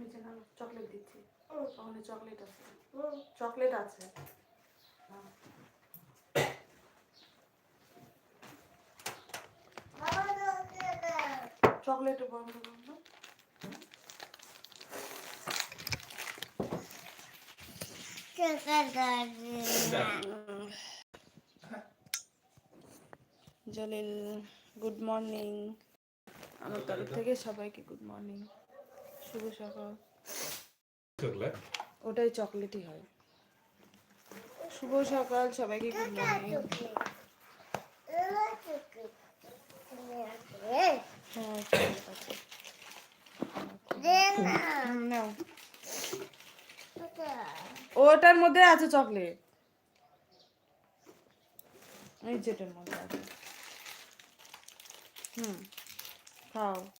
এই যে নাও চকলেট দিচ্ছি। ওখানে চকলেট আছে, চকলেট আছে। চকলেট বন্ধ করো। জলিল গুড মর্নিং, আমার তরফ থেকে সবাইকে গুড মর্নিং, শুভ সকাল। ওটাই চকলেটই হয়। শুভ সকাল সবাইকে, গুড মর্নিং। নাও, ওটার মধ্যে আছে চকলেট, এই যেটার মধ্যে আছে। খাও।